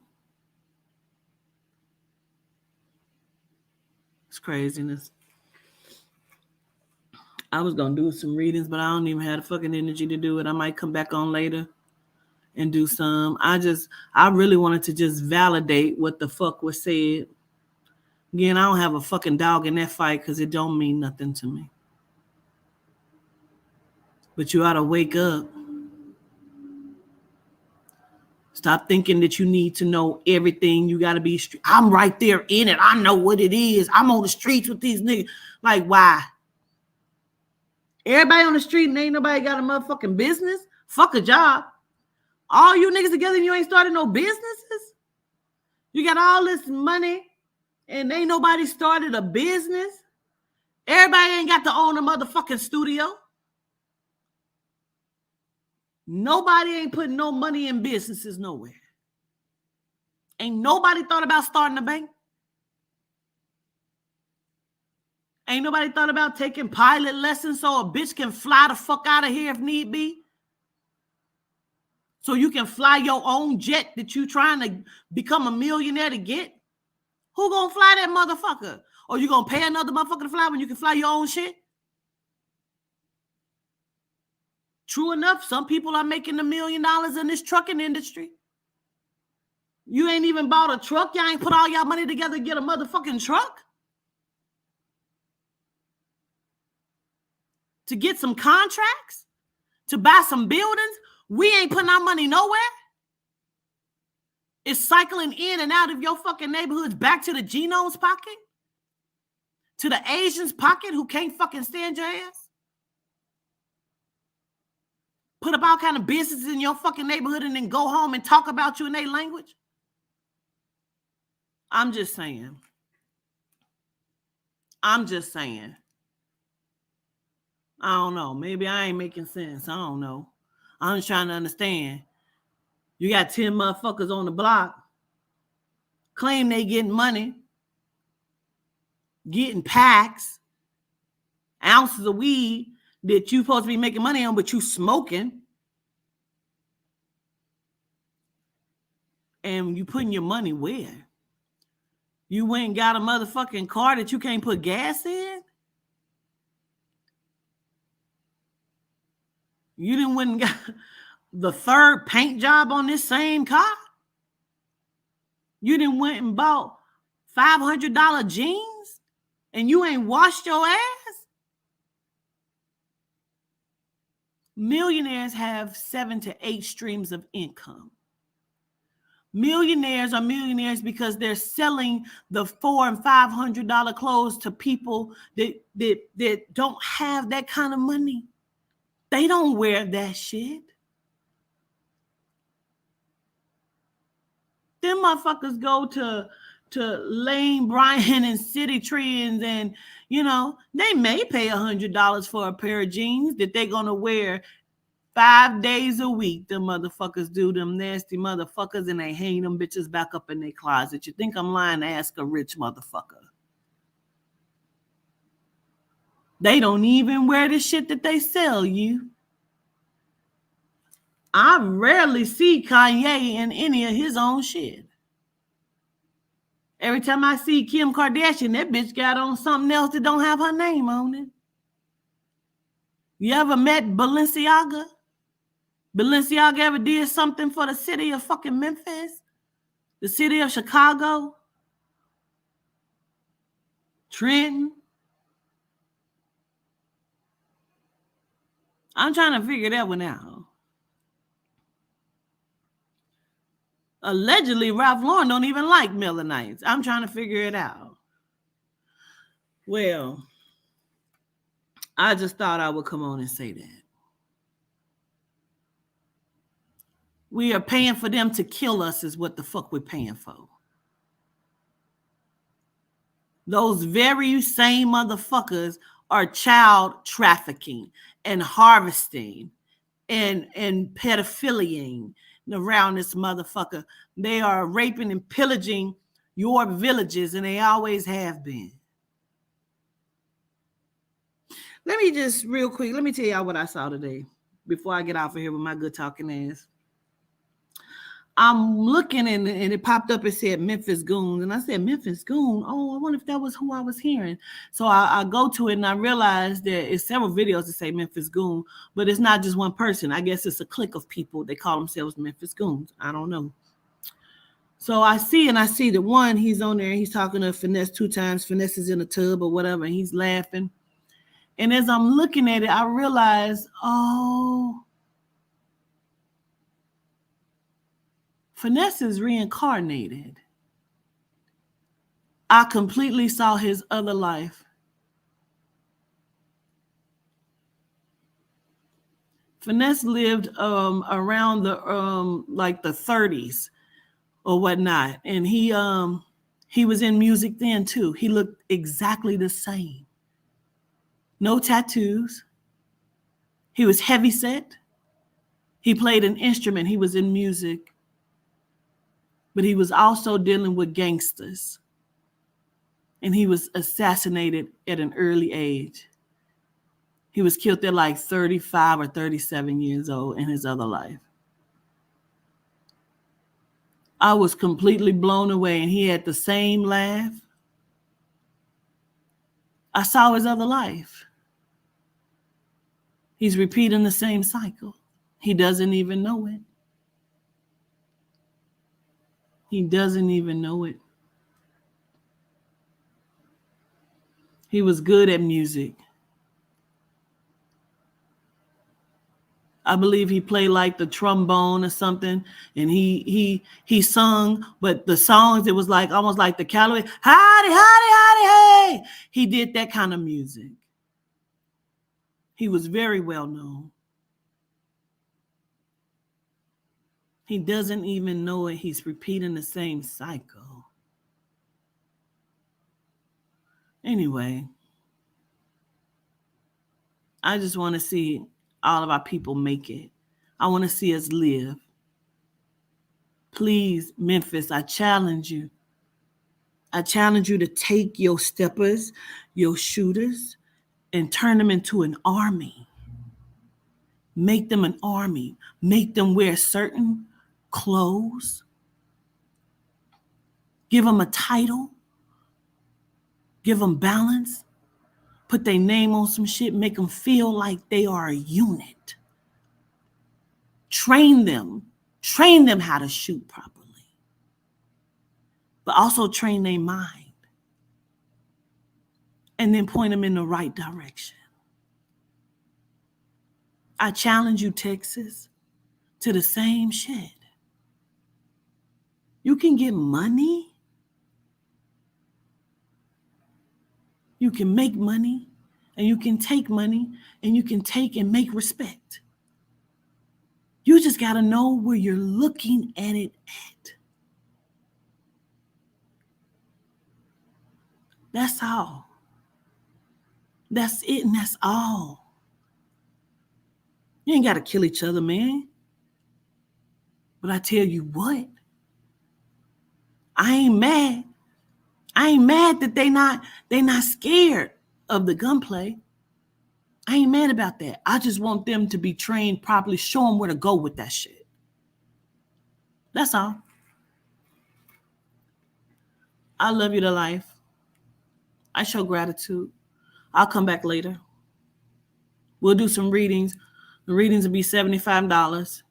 It's craziness. I was going to do some readings, but I don't even have the fucking energy to do it. I might come back on later and do some. I really wanted to just validate what the fuck was said. Again, I don't have a fucking dog in that fight because it don't mean nothing to me. But you ought to wake up. Stop thinking that you need to know everything. You got to be, I'm right there in it. I know what it is. I'm on the streets with these niggas. Like, why? Everybody on the street and ain't nobody got a motherfucking business? Fuck a job. All you niggas together and you ain't started no businesses? You got all this money and ain't nobody started a business? Everybody ain't got to own a motherfucking studio. Nobody ain't putting no money in businesses nowhere. Ain't nobody thought about starting a bank. Ain't nobody thought about taking pilot lessons so a bitch can fly the fuck out of here if need be. so you can fly your own jet that you trying to become a millionaire to get? Who gonna fly that motherfucker? Or you gonna pay another motherfucker to fly when you can fly your own shit? True enough, some people are making $1 million in this trucking industry. You ain't even bought a truck. Y'all ain't put all y'all money together to get a motherfucking truck. To get some contracts? To buy some buildings? We ain't putting our money nowhere. It's cycling in and out of your fucking neighborhoods back to the Geno's pocket? To the Asians' pocket who can't fucking stand your ass? Put up all kind of businesses in your fucking neighborhood and then go home and talk about you in their language? I'm just saying. I don't know. Maybe I ain't making sense. I don't know. I'm just trying to understand. You got 10 motherfuckers on the block claim they getting money, getting packs, ounces of weed that you supposed to be making money on, but you smoking. And you putting your money where? You went and got a motherfucking car that you can't put gas in? You didn't went and got the third paint job on this same car? You didn't went and bought $500 jeans and you ain't washed your ass? Millionaires have 7 to 8 streams of income. Millionaires are millionaires because they're selling the $400 and $500 clothes to people that don't have that kind of money. They don't wear that shit. Them motherfuckers go to Lane Bryant and City Trends, and they may pay $100 for a pair of jeans that they're gonna wear 5 days a week. Them motherfuckers do, them nasty motherfuckers, and they hang them bitches back up in their closet. You think I'm lying? Ask a rich motherfucker. They don't even wear the shit that they sell you. I rarely see Kanye in any of his own shit. Every time I see Kim Kardashian, that bitch got on something else that don't have her name on it. You ever met Balenciaga? Balenciaga ever did something for the city of fucking Memphis? The city of Chicago? Trenton? I'm trying to figure that one out. Allegedly, Ralph Lauren don't even like Melanites. I'm trying to figure it out. Well, I just thought I would come on and say that. We are paying for them to kill us is what the fuck we're paying for. Those very same motherfuckers are child trafficking and harvesting and pedophilia around this motherfucker. They are raping and pillaging your villages, and they always have been. Let me just real quick, let me tell y'all what I saw today before I get off of here with my good talking ass. I'm looking and it popped up, it said Memphis Goons. And I said, Memphis Goon? Oh, I wonder if that was who I was hearing. So I go to it and I realized that it's several videos that say Memphis Goon, but it's not just one person. I guess it's a clique of people. They call themselves Memphis Goons. I don't know. So I see that one, he's on there, he's talking to Finesse 2 times. Finesse is in a tub or whatever, and he's laughing. And as I'm looking at it, I realize, oh, Finesse is reincarnated. I completely saw his other life. Finesse lived around the like the 30s or whatnot, and he was in music then too. He looked exactly the same. No tattoos. He was heavy set. He played an instrument. He was in music. But he was also dealing with gangsters. And he was assassinated at an early age. He was killed at like 35 or 37 years old in his other life. I was completely blown away, and he had the same laugh. I saw his other life. He's repeating the same cycle. He doesn't even know it. He doesn't even know it. He was good at music. I believe he played like the trombone or something, and he sung, but the songs, it was like almost like the Callaway, howdy, howdy, howdy, hey. He did that kind of music. He was very well known. He doesn't even know it. He's repeating the same cycle. Anyway, I just want to see all of our people make it. I want to see us live. Please, Memphis, I challenge you. I challenge you to take your steppers, your shooters, and turn them into an army. Make them an army. Make them wear certain clothes. Give them a title. Give them balance. Put their name on some shit. Make them feel like they are a unit. Train them. Train them how to shoot properly. But also train their mind. And then point them in the right direction. I challenge you, Texas, to the same shit. You can get money. You can make money, and you can take money, and you can take and make respect. You just got to know where you're looking at it at. That's all. That's it, and that's all. You ain't got to kill each other, man. But I tell you what, I ain't mad. I ain't mad that they not scared of the gunplay. I ain't mad about that. I just want them to be trained properly, show them where to go with that shit. That's all. I love you to life. I show gratitude. I'll come back later. We'll do some readings. The readings will be $75.